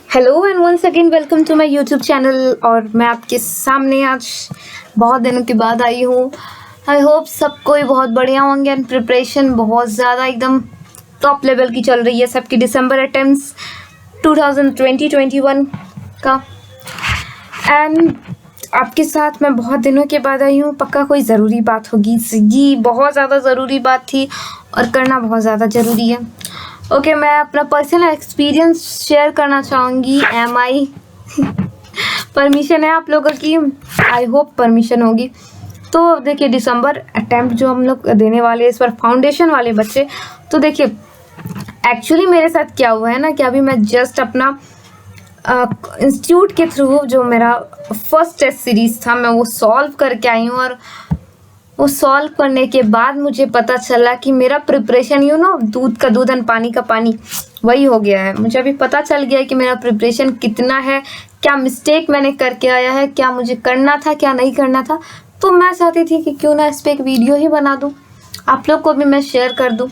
Hello and once again welcome to my YouTube channel. और मैं आपके सामने आज बहुत दिनों के बाद आई हूँ। आई होप सब कोई बहुत बढ़िया होंगे एंड प्रिपरेशन बहुत ज़्यादा एकदम टॉप लेवल की चल रही है सबकी। दिसंबर अटेम्प्ट्स 2020-21 का एंड आपके साथ मैं बहुत दिनों के बाद आई हूँ। पक्का कोई ज़रूरी बात होगी जी, बहुत ज़्यादा ज़रूरी बात थी और करना बहुत ज़्यादा ज़रूरी है। ओके, मैं अपना पर्सनल एक्सपीरियंस शेयर करना चाहूँगी। MI परमिशन है आप लोगों की? आई होप परमिशन होगी। तो देखिए, दिसंबर अटेम्प्ट जो हम लोग देने वाले इस बार फाउंडेशन वाले बच्चे, तो देखिए एक्चुअली मेरे साथ क्या हुआ है ना कि अभी मैं जस्ट अपना इंस्टीट्यूट के थ्रू जो मेरा फर्स्ट टेस्ट सीरीज़ था मैं वो सॉल्व करके आई हूँ। और वो सॉल्व करने के बाद मुझे पता चला कि मेरा प्रिपरेशन दूध का दूध और पानी का पानी वही हो गया है। मुझे अभी पता चल गया है कि मेरा प्रिपरेशन कितना है, क्या मिस्टेक मैंने करके आया है, क्या मुझे करना था, क्या नहीं करना था। तो मैं चाहती थी कि क्यों ना इस पर एक वीडियो ही बना दूँ, आप लोग को भी मैं शेयर कर दूँ।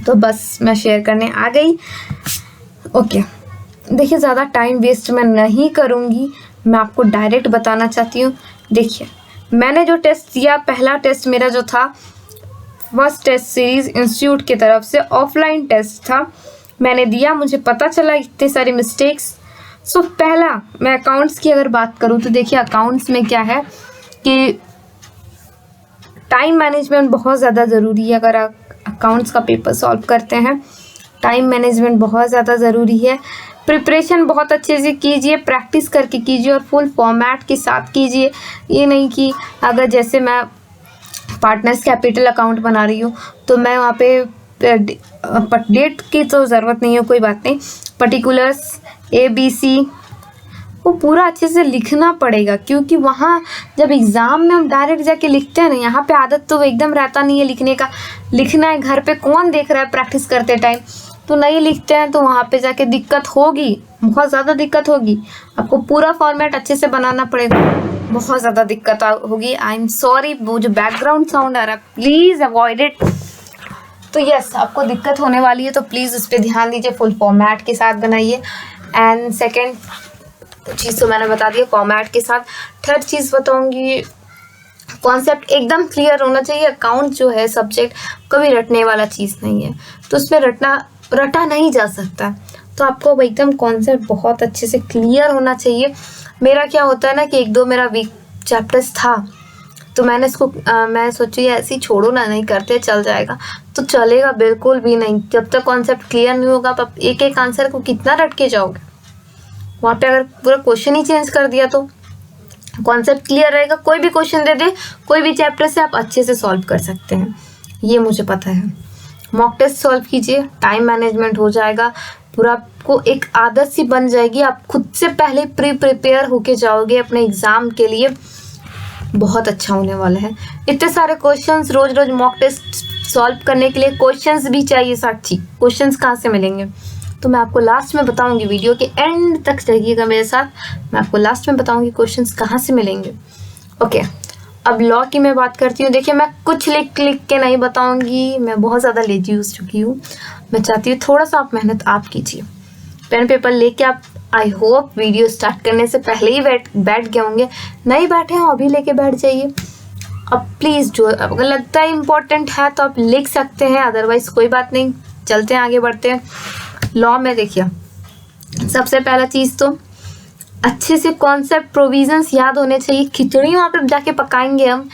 तो बस मैं शेयर करने आ गई। ओके, देखिए ज़्यादा टाइम वेस्ट मैं नहीं करूँगी, मैं आपको डायरेक्ट बताना चाहती हूँ। देखिए, मैंने जो टेस्ट दिया, पहला टेस्ट मेरा जो था फर्स्ट टेस्ट सीरीज़ इंस्टीट्यूट की तरफ से ऑफलाइन टेस्ट था, मैंने दिया। मुझे पता चला इतने सारे मिस्टेक्स। सो पहला मैं अकाउंट्स की अगर बात करूँ तो देखिए अकाउंट्स में क्या है कि टाइम मैनेजमेंट बहुत ज़्यादा ज़रूरी है। अगर आप अकाउंट्स का पेपर सॉल्व करते हैं, टाइम मैनेजमेंट बहुत ज़्यादा ज़रूरी है। प्रिपरेशन बहुत अच्छे से कीजिए, प्रैक्टिस करके कीजिए और फुल फॉर्मेट के साथ कीजिए। ये नहीं कि अगर जैसे मैं पार्टनर्स कैपिटल अकाउंट बना रही हूँ तो मैं वहाँ पे डेट की तो ज़रूरत नहीं है, कोई बात नहीं, पर्टिकुलर्स ABC वो पूरा अच्छे से लिखना पड़ेगा। क्योंकि वहाँ जब एग्ज़ाम में हम डायरेक्ट जाके लिखते हैं ना, यहाँ पे आदत तो एकदम रहता नहीं है लिखने का। लिखना है घर पे कौन देख रहा है प्रैक्टिस करते टाइम, तो नहीं लिखते हैं तो वहाँ पे जाके दिक्कत होगी, बहुत ज़्यादा दिक्कत होगी। आपको पूरा फॉर्मेट अच्छे से बनाना पड़ेगा, बहुत ज़्यादा दिक्कत होगी। आई एम सॉरी, वो जो बैकग्राउंड साउंड आ रहा है प्लीज़ अवॉइड इट। तो यस, आपको दिक्कत होने वाली है तो प्लीज़ उस पर ध्यान दीजिए, फुल फॉर्मेट के साथ बनाइए। एंड सेकेंड चीज़ तो मैंने बता दिया फॉर्मेट के साथ। थर्ड चीज़ बताऊँगी, कॉन्सेप्ट एकदम क्लियर होना चाहिए। अकाउंट जो है सब्जेक्ट कभी रटने वाला चीज़ नहीं है, तो उसमें रटा नहीं जा सकता। तो आपको एकदम कॉन्सेप्ट बहुत अच्छे से क्लियर होना चाहिए। मेरा क्या होता है ना कि एक दो मेरा वीक चैप्टर्स था तो मैंने इसको मैं सोची ऐसे ही छोड़ो ना, नहीं करते चल जाएगा, तो चलेगा बिल्कुल भी नहीं। जब तक कॉन्सेप्ट क्लियर नहीं होगा आप एक एक आंसर को कितना रट के जाओगे। वहाँ पे अगर पूरा क्वेश्चन ही चेंज कर दिया तो कॉन्सेप्ट क्लियर रहेगा, कोई भी क्वेश्चन दे दे कोई भी चैप्टर से आप अच्छे से सॉल्व कर सकते हैं, ये मुझे पता है। मॉक टेस्ट सॉल्व कीजिए, टाइम मैनेजमेंट हो जाएगा, पूरा आपको एक आदत सी बन जाएगी। आप खुद से पहले प्रिपेयर होके जाओगे अपने एग्ज़ाम के लिए, बहुत अच्छा होने वाला है। इतने सारे क्वेश्चंस रोज रोज मॉक टेस्ट सॉल्व करने के लिए क्वेश्चंस भी चाहिए साक्षी, क्वेश्चंस कहाँ से मिलेंगे तो मैं आपको लास्ट में बताऊंगी। वीडियो के एंड तक रहिएगा मेरे साथ, मैं आपको लास्ट में बताऊंगी क्वेश्चंस कहाँ से मिलेंगे। ओके, अब लॉ की मैं बात करती हूँ। देखिए, मैं कुछ लिख के नहीं बताऊंगी, मैं बहुत ज़्यादा लेजी हो चुकी हूँ। मैं चाहती हूँ थोड़ा सा आप मेहनत आप कीजिए, पेन पेपर लेके आप आई होप वीडियो स्टार्ट करने से पहले ही बैठ गए होंगे। नहीं बैठे हैं अभी लेके बैठ जाइए। अब प्लीज़ जो अगर लगता है इम्पोर्टेंट है तो आप लिख सकते हैं, अदरवाइज़ कोई बात नहीं, चलते हैं आगे बढ़ते हैं। लॉ में देखिए सबसे पहला चीज़ तो अच्छे से कॉन्सेप्ट प्रोविजंस याद होने चाहिए। खिचड़ी वहाँ पे जाके पकाएंगे हम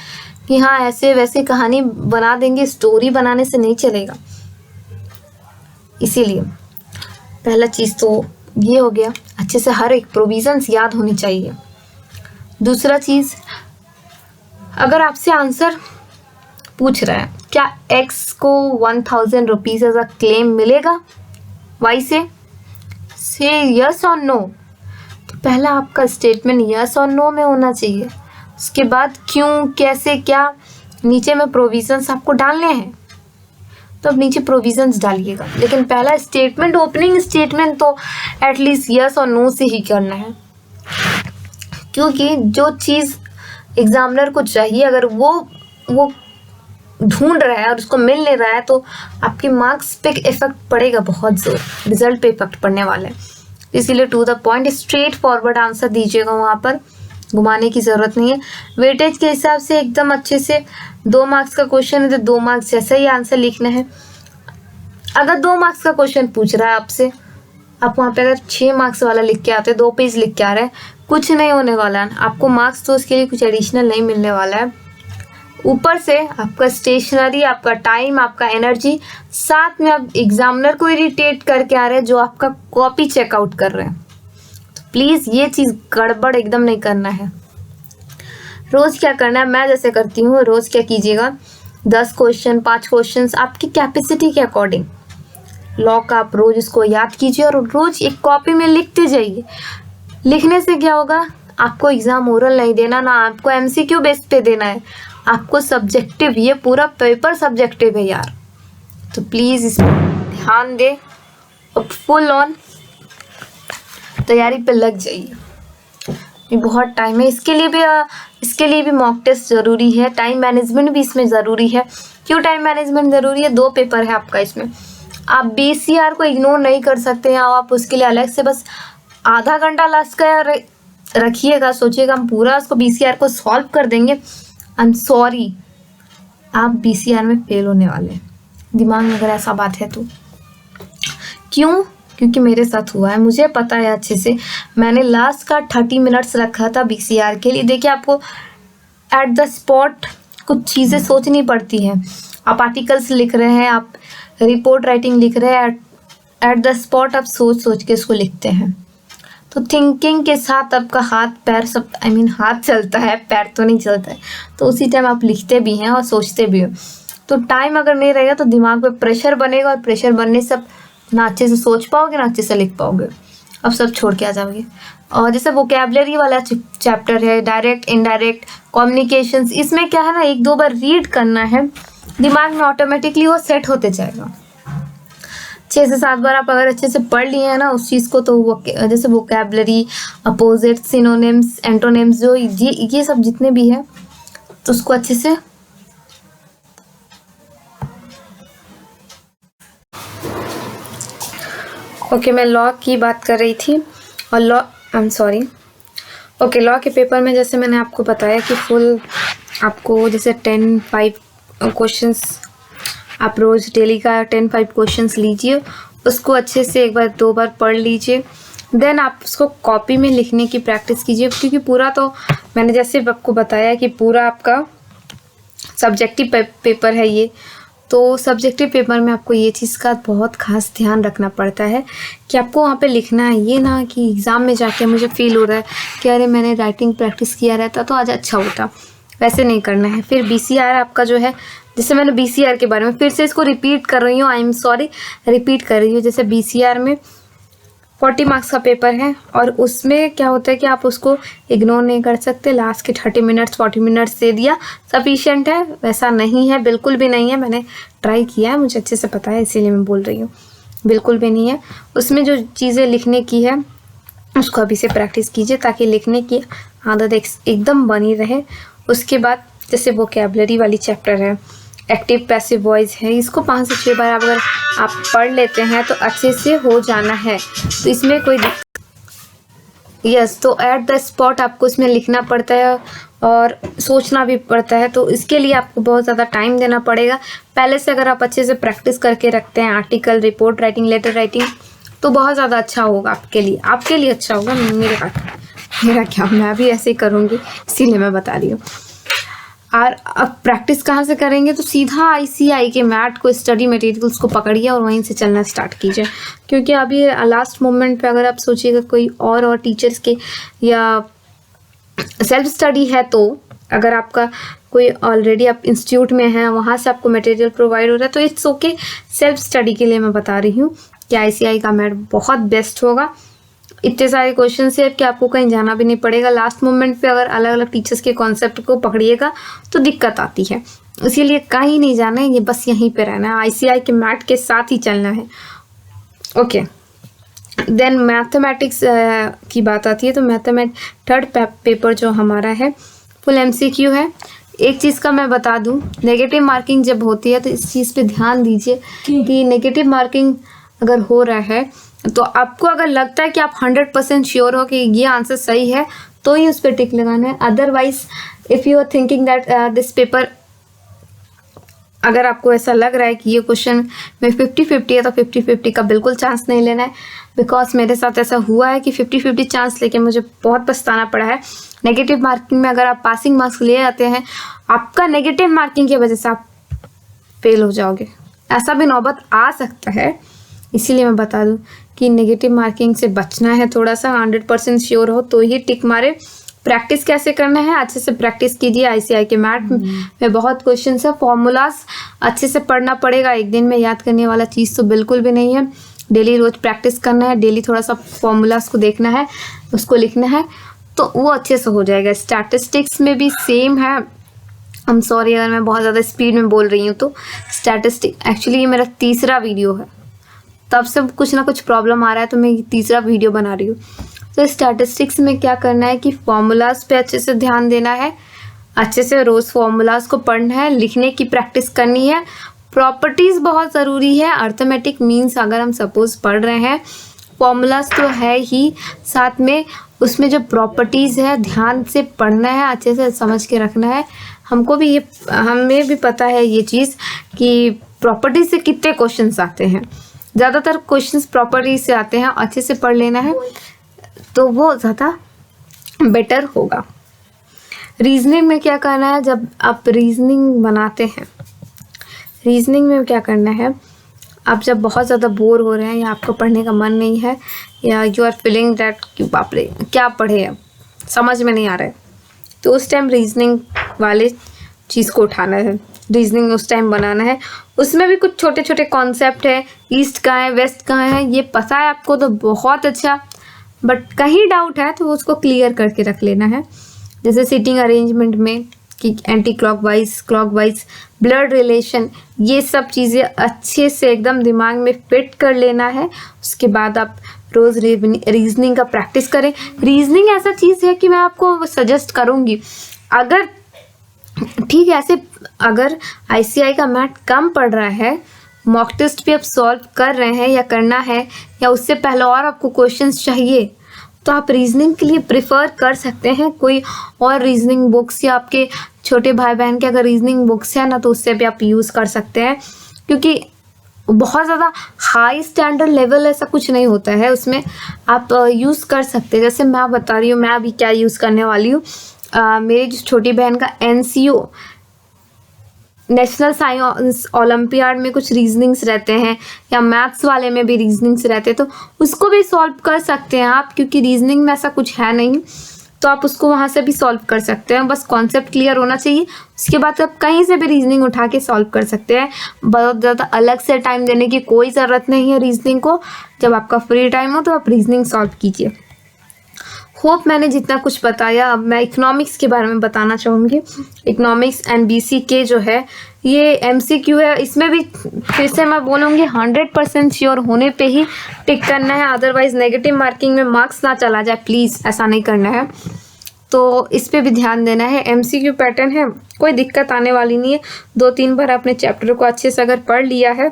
कि हाँ ऐसे वैसे कहानी बना देंगे, स्टोरी बनाने से नहीं चलेगा। इसीलिए पहला चीज़ तो ये हो गया, अच्छे से हर एक प्रोविजंस याद होनी चाहिए। दूसरा चीज़, अगर आपसे आंसर पूछ रहा है क्या X को 1000 रुपीज़ एज अ क्लेम मिलेगा Y से यस और नो, तो पहला आपका स्टेटमेंट यस और नो में होना चाहिए। उसके बाद क्यों, कैसे, क्या, नीचे में प्रोविजंस आपको डालने हैं तो अब नीचे प्रोविजंस डालिएगा। लेकिन पहला स्टेटमेंट, ओपनिंग स्टेटमेंट तो एटलीस्ट यस और नो से ही करना है, क्योंकि जो चीज़ एग्जामिनर को चाहिए अगर वो ढूंढ रहा है और उसको मिल नहीं रहा है तो आपके मार्क्स पे इफेक्ट पड़ेगा, बहुत जोर रिजल्ट पे इफेक्ट पड़ने वाला है। इसीलिए to the point straightforward answer दीजिएगा, वहाँ पर घुमाने की ज़रूरत नहीं है। वेटेज के हिसाब से एकदम अच्छे से 2 मार्क्स का क्वेश्चन है तो 2 मार्क्स जैसा ही आंसर लिखना है। अगर 2 मार्क्स का क्वेश्चन पूछ रहा है आपसे, आप वहाँ पे अगर 6 मार्क्स वाला लिख के आते, 2 पेज लिख के आ रहे हैं, कुछ नहीं होने वाला है आपको मार्क्स, तो उसके लिए कुछ एडिशनल नहीं मिलने वाला है। ऊपर से आपका स्टेशनरी, आपका टाइम, आपका एनर्जी, साथ में आप एग्जामिनर को इरिटेट करके आ रहे हैं जो आपका कॉपी चेकआउट कर रहे हैं। तो प्लीज़ ये चीज़ गड़बड़ एकदम नहीं करना है। रोज़ क्या करना है, मैं जैसे करती हूँ, रोज़ क्या कीजिएगा, 10 क्वेश्चन, 5 क्वेश्चन आपकी कैपेसिटी के अकॉर्डिंग लॉ का आप रोज़ इसको याद कीजिए और रोज़ एक कॉपी में लिखते जाइए। लिखने से क्या होगा, आपको एग्ज़ाम ओरल नहीं देना, ना आपको MCQ बेस पे देना है, आपको सब्जेक्टिव, ये पूरा पेपर सब्जेक्टिव है यार। तो प्लीज़ इस पर ध्यान दें और फुल ऑन तैयारी पे लग जाइए। ये बहुत टाइम है, इसके लिए भी मॉक टेस्ट ज़रूरी है, टाइम मैनेजमेंट भी इसमें ज़रूरी है। क्यों टाइम मैनेजमेंट ज़रूरी है, 2 पेपर है आपका इसमें, आप BCR को इग्नोर नहीं कर सकते हैं। आप उसके लिए अलग से बस आधा घंटा लास्ट का रखिएगा, सोचिएगा हम पूरा उसको BCR को सॉल्व कर देंगे। आई एम सॉरी, आप BCR में फेल होने वाले हैं, दिमाग में अगर ऐसा बात है तो। क्यों, क्योंकि मेरे साथ हुआ है, मुझे पता है अच्छे से। मैंने लास्ट का 30 मिनट्स रखा था BCR के लिए। देखिए आपको एट द स्पॉट कुछ चीज़ें सोचनी पड़ती हैं। आप आर्टिकल्स लिख रहे हैं, आप रिपोर्ट राइटिंग लिख रहे हैं, एट द स्पॉट आप सोच के इसको लिखते हैं। तो थिंकिंग के साथ आपका हाथ पैर सब, हाथ चलता है, पैर तो नहीं चलता है। तो उसी टाइम आप लिखते भी हैं और सोचते भी हो। तो टाइम अगर नहीं रहेगा तो दिमाग पे प्रेशर बनेगा और प्रेशर बनने से आप ना अच्छे से सोच पाओगे, ना अच्छे से लिख पाओगे, अब सब छोड़ के आ जाओगे। और जैसे वोकैबुलरी वाला चैप्टर है, डायरेक्ट इनडायरेक्ट कम्युनिकेशंस, इसमें क्या है ना, 1-2 बार रीड करना है, दिमाग में ऑटोमेटिकली वो सेट होते जाएगा। 6 से 7 बार आप अगर अच्छे से पढ़ लिए हैं ना उस चीज़ को, तो वो जैसे वोकैबुलरी, अपोजिट, सिनोनिम्स, एंटोनिम्स, जो ये सब जितने भी है, तो उसको अच्छे से मैं लॉ की बात कर रही थी। और लॉ लॉ के पेपर में जैसे मैंने आपको बताया कि फुल आपको जैसे 10-5 क्वेश्चंस, आप रोज़ डेली का 10-5 क्वेश्चंस लीजिए, उसको अच्छे से 1-2 बार पढ़ लीजिए। देन आप उसको कॉपी में लिखने की प्रैक्टिस कीजिए, क्योंकि पूरा तो मैंने जैसे आपको बताया कि पूरा आपका सब्जेक्टिव पेपर है ये। तो सब्जेक्टिव पेपर में आपको ये चीज़ का बहुत खास ध्यान रखना पड़ता है कि आपको वहाँ पे लिखना है, ये ना कि एग्ज़ाम में जाके मुझे फील हो रहा है कि अरे मैंने राइटिंग प्रैक्टिस किया रहता तो आज अच्छा होता, वैसे नहीं करना है। फिर BCR आपका जो है, जैसे मैंने BCR के बारे में फिर से इसको रिपीट कर रही हूँ, आई एम सॉरी रिपीट कर रही हूँ। जैसे BCR में 40 मार्क्स का पेपर है और उसमें क्या होता है कि आप उसको इग्नोर नहीं कर सकते। लास्ट के 30 मिनट्स 40 मिनट्स दे दिया सफिशिएंट है, वैसा नहीं है, बिल्कुल भी नहीं है। मैंने ट्राई किया है, मुझे अच्छे से पता है, इसीलिए मैं बोल रही हूँ, बिल्कुल भी नहीं है। उसमें जो चीज़ें लिखने की है उसको अभी से प्रैक्टिस कीजिए ताकि लिखने की आदत एकदम बनी रहे। उसके बाद जैसे वोकैबुलरी वाली चैप्टर है, एक्टिव पैसिव वॉइस है, इसको 5 से 6 बार अगर आप पढ़ लेते हैं तो अच्छे से हो जाना है। तो इसमें कोई तो एट द स्पॉट आपको इसमें लिखना पड़ता है और सोचना भी पड़ता है, तो इसके लिए आपको बहुत ज़्यादा टाइम देना पड़ेगा। पहले से अगर आप अच्छे से प्रैक्टिस करके रखते हैं article, report writing, letter writing, तो बहुत ज़्यादा अच्छा होगा आपके लिए अच्छा होगा। मेरा क्या, मैं भी ऐसे ही करूँगी, इसीलिए मैं बता रही हूँ। और अब प्रैक्टिस कहाँ से करेंगे, तो सीधा ICI के मैट को, स्टडी मटेरियल्स को पकड़िए और वहीं से चलना स्टार्ट कीजिए। क्योंकि अभी लास्ट मोमेंट पे अगर आप सोचिएगा कोई और टीचर्स के या सेल्फ स्टडी है, तो अगर आपका कोई ऑलरेडी आप इंस्टीट्यूट में हैं, वहाँ से आपको मटेरियल प्रोवाइड हो रहा है, तो इट्स ओके। सेल्फ स्टडी के लिए मैं बता रही हूँ कि ICI का मैट बहुत बेस्ट होगा। इतने सारे क्वेश्चन से कि आपको कहीं जाना भी नहीं पड़ेगा। लास्ट मोमेंट पे अगर अलग अलग टीचर्स के कॉन्सेप्ट को पकड़िएगा तो दिक्कत आती है, इसीलिए कहीं नहीं जाना है, ये बस यहीं पे रहना है, ICI के मैट के साथ ही चलना है। ओके, देन मैथमेटिक्स की बात आती है, तो थर्ड पेपर जो हमारा है फुल MCQ है। एक चीज़ का मैं बता दूं, नेगेटिव मार्किंग जब होती है तो इस चीज़ पे ध्यान दीजिए कि नेगेटिव मार्किंग अगर हो रहा है तो आपको अगर लगता है कि आप 100% श्योर हो कि ये आंसर सही है तो ही उस पर टिक लगाना है। Otherwise if you are thinking that this paper, अगर आपको ऐसा लग रहा है कि ये क्वेश्चन में 50-50 है तो 50-50 का बिल्कुल चांस नहीं लेना है। बिकॉज मेरे साथ ऐसा हुआ है कि 50-50 चांस लेके मुझे बहुत पछताना पड़ा है। नेगेटिव मार्किंग में अगर आप पासिंग मार्क्स ले आते हैं, आपका नेगेटिव मार्किंग की वजह से आप फेल हो जाओगे, ऐसा भी नौबत आ सकता है। इसीलिए मैं बता दूं कि नेगेटिव मार्किंग से बचना है थोड़ा सा। 100% श्योर हो तो ही टिक मारे। प्रैक्टिस कैसे करना है, अच्छे से प्रैक्टिस कीजिए। ICI के मैथ में बहुत क्वेश्चन है, फॉर्मूलाज अच्छे से पढ़ना पड़ेगा। एक दिन में याद करने वाला चीज़ तो बिल्कुल भी नहीं है। डेली रोज प्रैक्टिस करना है, डेली थोड़ा सा फॉर्मूलाज को देखना है, उसको लिखना है, तो वो अच्छे से हो जाएगा। स्टैटिस्टिक्स में भी सेम है। आई एम सॉरी अगर मैं बहुत ज़्यादा स्पीड में बोल रही हूँ तो। स्टैटिस्टिक एक्चुअली ये मेरा तीसरा वीडियो है, तब से कुछ ना कुछ प्रॉब्लम आ रहा है तो मैं तीसरा वीडियो बना रही हूँ। तो स्टैटिस्टिक्स में क्या करना है कि फॉर्मूलाज पे अच्छे से ध्यान देना है, अच्छे से रोज़ फॉर्मूलाज को पढ़ना है, लिखने की प्रैक्टिस करनी है। प्रॉपर्टीज़ बहुत ज़रूरी है। अर्थमेटिक मीन्स अगर हम सपोज पढ़ रहे हैं, फॉर्मूलाज तो है ही, साथ में उसमें जो प्रॉपर्टीज़ है ध्यान से पढ़ना है, अच्छे से समझ के रखना है। हमें भी पता है ये चीज़ कि प्रॉपर्टीज से कितने क्वेश्चंस आते हैं। ज़्यादातर क्वेश्चंस प्रॉपर्टीज से आते हैं, अच्छे से पढ़ लेना है तो वो ज़्यादा बेटर होगा। रीजनिंग में क्या करना है, जब आप रीजनिंग बनाते हैं, रीजनिंग में क्या करना है, आप जब बहुत ज़्यादा बोर हो रहे हैं या आपको पढ़ने का मन नहीं है या यू आर फीलिंग दैट कि बाप रे क्या पढ़े, अब समझ में नहीं आ रहा है, तो उस टाइम रीजनिंग वाले चीज़ को उठाना है, रीजनिंग उस टाइम बनाना है। उसमें भी कुछ छोटे छोटे कॉन्सेप्ट है, ईस्ट कहाँ है वेस्ट कहाँ है ये पता है आपको तो बहुत अच्छा, बट कहीं डाउट है तो उसको क्लियर करके रख लेना है। जैसे सीटिंग अरेंजमेंट में कि anti clockwise, clockwise, blood relation, ये सब चीज़ें अच्छे से एकदम दिमाग में फिट कर लेना है। उसके बाद आप रोज़ रीजनिंग का प्रैक्टिस करें। रीजनिंग ऐसा चीज़ है कि मैं आपको सजेस्ट करूँगी, अगर ठीक है ऐसे अगर ICI का मैथ कम पड़ रहा है, मॉक टेस्ट भी आप सॉल्व कर रहे हैं या करना है, या उससे पहले और आपको क्वेश्चंस चाहिए, तो आप रीजनिंग के लिए प्रेफर कर सकते हैं कोई और रीजनिंग बुक्स, या आपके छोटे भाई बहन के अगर रीजनिंग बुक्स है ना तो उससे भी आप यूज़ कर सकते हैं। क्योंकि बहुत ज़्यादा हाई स्टैंडर्ड लेवल ऐसा कुछ नहीं होता है, उसमें आप यूज़ कर सकते हैं। जैसे मैं बता रही हूँ, मैं अभी क्या यूज़ करने वाली हूँ, मेरी जो छोटी बहन का NCO नेशनल साइंस ओलंपियाड में कुछ रीजनिंग्स रहते हैं, या मैथ्स वाले में भी रीजनिंग्स रहते हैं, तो उसको भी सॉल्व कर सकते हैं आप, क्योंकि रीजनिंग में ऐसा कुछ है नहीं, तो आप उसको वहाँ से भी सॉल्व कर सकते हैं। बस कॉन्सेप्ट क्लियर होना चाहिए, उसके बाद आप कहीं से भी रीजनिंग उठा के सॉल्व कर सकते हैं। बहुत ज़्यादा अलग से टाइम देने की कोई ज़रूरत नहीं है रीजनिंग को। जब आपका फ्री टाइम हो तो आप रीजनिंग सॉल्व कीजिए। होप मैंने जितना कुछ बताया। अब मैं इकोनॉमिक्स के बारे में बताना चाहूँगी। इकोनॉमिक्स एंड BCK जो है ये MCQ है, इसमें भी फिर से मैं बोलूँगी 100% श्योर होने पे ही टिक करना है, अदरवाइज नेगेटिव मार्किंग में मार्क्स ना चला जाए, प्लीज़ ऐसा नहीं करना है। तो इस पे भी ध्यान देना है। MCQ पैटर्न है, कोई दिक्कत आने वाली नहीं है। 2-3 बार अपने चैप्टर को अच्छे से अगर पढ़ लिया है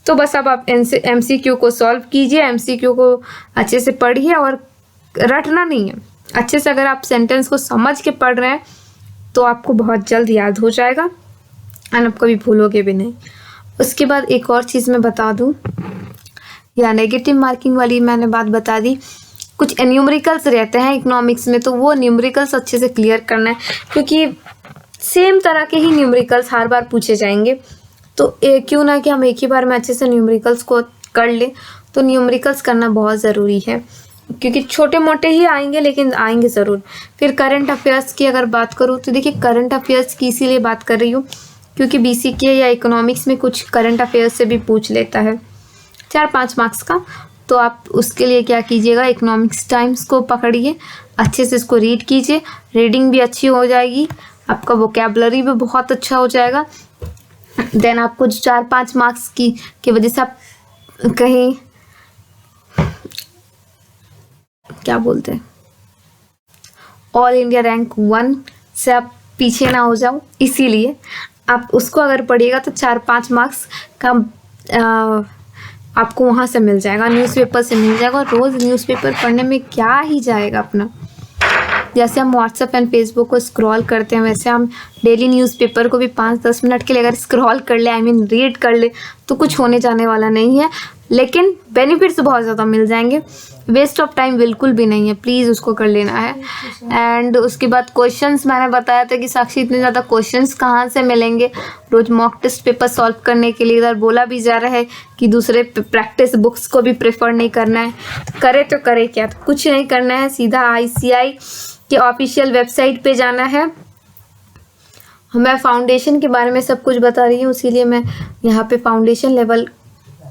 तो बस अब आप MCQ को सॉल्व कीजिए। MCQ को अच्छे से पढ़िए और रटना नहीं है। अच्छे से अगर आप सेंटेंस को समझ के पढ़ रहे हैं तो आपको बहुत जल्द याद हो जाएगा और आप कभी भूलोगे भी नहीं। उसके बाद एक और चीज़ मैं बता दूं, या नेगेटिव मार्किंग वाली मैंने बात बता दी। कुछ न्यूमेरिकल्स रहते हैं इकोनॉमिक्स में, तो वो न्यूमेरिकल्स अच्छे से क्लियर करना है, क्योंकि सेम तरह के ही न्यूमेरिकल्स हर बार पूछे जाएंगे। तो क्यों ना कि हम एक ही बार में अच्छे से न्यूमेरिकल्स को कर लें। तो न्यूमेरिकल्स करना बहुत ज़रूरी है, क्योंकि छोटे मोटे ही आएंगे लेकिन आएंगे ज़रूर। फिर करंट अफेयर्स की अगर बात करूँ तो देखिए, करंट अफेयर्स की इसीलिए बात कर रही हूँ क्योंकि BCK या इकोनॉमिक्स में कुछ करंट अफेयर्स से भी पूछ लेता है 4-5 मार्क्स का। तो आप उसके लिए क्या कीजिएगा, इकोनॉमिक्स टाइम्स को पकड़िए, अच्छे से इसको रीड कीजिए, रीडिंग भी अच्छी हो जाएगी, आपका वोकैबुलरी भी बहुत अच्छा हो जाएगा। देन आपको 4-5 मार्क्स की वजह से आप कहीं क्या बोलते हैं, ऑल इंडिया रैंक 1 से आप पीछे ना हो जाओ, इसीलिए आप उसको अगर पढ़िएगा तो 4-5 मार्क्स का आपको वहाँ से मिल जाएगा, न्यूज़पेपर से मिल जाएगा। और रोज़ न्यूज़पेपर पढ़ने में क्या ही जाएगा अपना। जैसे हम व्हाट्सएप एंड फेसबुक को स्क्रॉल करते हैं, वैसे हम डेली न्यूज़पेपर को भी 5-10 मिनट के लिए अगर स्क्रॉल कर ले, आई मीन रीड कर ले, तो कुछ होने जाने वाला नहीं है। लेकिन बेनिफिट्स बहुत ज़्यादा मिल जाएंगे, वेस्ट ऑफ टाइम बिल्कुल भी नहीं है। प्लीज़ उसको कर लेना है। एंड उसके बाद क्वेश्चंस मैंने बताया था कि साक्षी इतने ज़्यादा क्वेश्चंस कहाँ से मिलेंगे रोज़ मॉक टेस्ट पेपर सॉल्व करने के लिए। इधर बोला भी जा रहा है कि दूसरे प्रैक्टिस बुक्स को भी प्रेफर नहीं करना है। करे तो करे क्या, तो कुछ नहीं करना है, सीधा ICI के ऑफिशियल वेबसाइट पे जाना है। मैं फाउंडेशन के बारे में सब कुछ बता रही हूँ, इसीलिए मैं यहाँ पे फाउंडेशन लेवल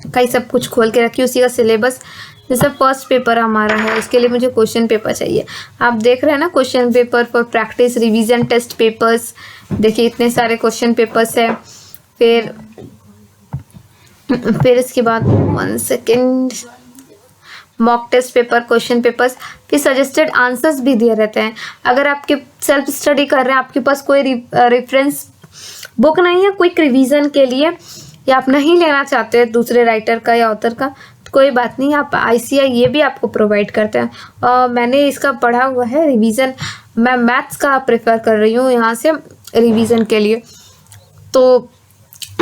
का ही सब कुछ खोल के रखी हूँ, उसी का सिलेबस। जैसे फर्स्ट पेपर हमारा है, इसके लिए मुझे क्वेश्चन पेपर चाहिए। आप देख रहे हैं ना, question paper for practice, revision, test papers. देखिए इतने सारे क्वेश्चन पेपर्स है। फिर इसके बाद 1 second, mock test paper, question papers, फिर सजेस्टेड आंसर्स भी दिए रहते हैं। अगर आपके सेल्फ स्टडी कर रहे हैं, आपके पास कोई रेफरेंस बुक नहीं है क्विक रिवीजन के लिए, या आप नहीं लेना चाहते हैं दूसरे राइटर का या ऑथर का, तो कोई बात नहीं, आप ICI ये भी आपको प्रोवाइड करते हैं। मैंने इसका पढ़ा हुआ है रिवीजन, मैं मैथ्स का प्रेफर कर रही हूँ यहाँ से रिवीजन के लिए। तो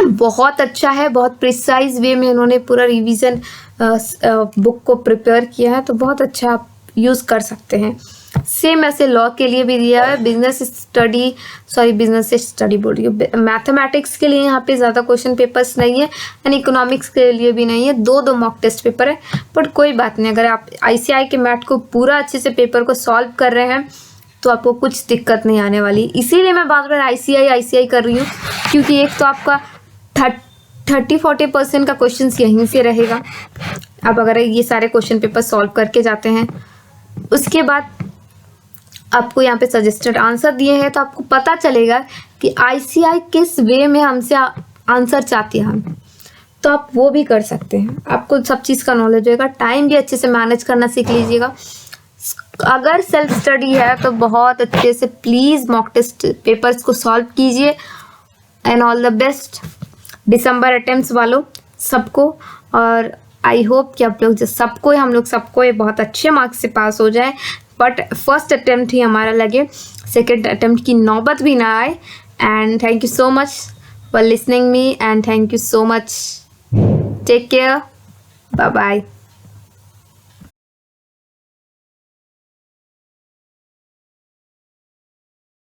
बहुत अच्छा है, बहुत प्रिसाइज वे में उन्होंने पूरा रिवीजन बुक को प्रिपेयर किया है, तो बहुत अच्छा आप यूज़ कर सकते हैं। सेम ऐसे लॉ के लिए भी दिया है, बिजनेस स्टडी बोल रही हूँ, मैथमेटिक्स के लिए यहाँ पे ज़्यादा क्वेश्चन पेपर्स नहीं है, एंड इकोनॉमिक्स के लिए भी नहीं है। दो मॉक टेस्ट पेपर है, बट कोई बात नहीं, अगर आप ICI के मैथ को पूरा अच्छे से पेपर को सॉल्व कर रहे हैं तो आपको कुछ दिक्कत नहीं आने वाली। इसीलिए मैं बार बार ICI कर रही हूँ, क्योंकि एक तो आपका 30-40% का क्वेश्चन यहीं से रहेगा। आप अगर ये सारे क्वेश्चन पेपर सॉल्व करके जाते हैं, उसके बाद आपको यहाँ पे सजेस्टेड आंसर दिए हैं, तो आपको पता चलेगा कि ICI किस वे में हमसे आंसर चाहती है हम, तो आप वो भी कर सकते हैं। आपको सब चीज़ का नॉलेज होगा, टाइम भी अच्छे से मैनेज करना सीख लीजिएगा। अगर सेल्फ स्टडी है तो बहुत अच्छे से प्लीज़ मॉक टेस्ट पेपर्स को सॉल्व कीजिए। And all the best December attempts वालों सबको। और आई होप कि आप लोग हम लोग सबको ये बहुत अच्छे मार्क्स से पास हो जाए, बट फर्स्ट अटेम्प्ट ही हमारा लगे, सेकेंड अटेम्प्ट की नौबत भी ना आए। And thank you so much for listening me, and thank you so much, take care, bye bye.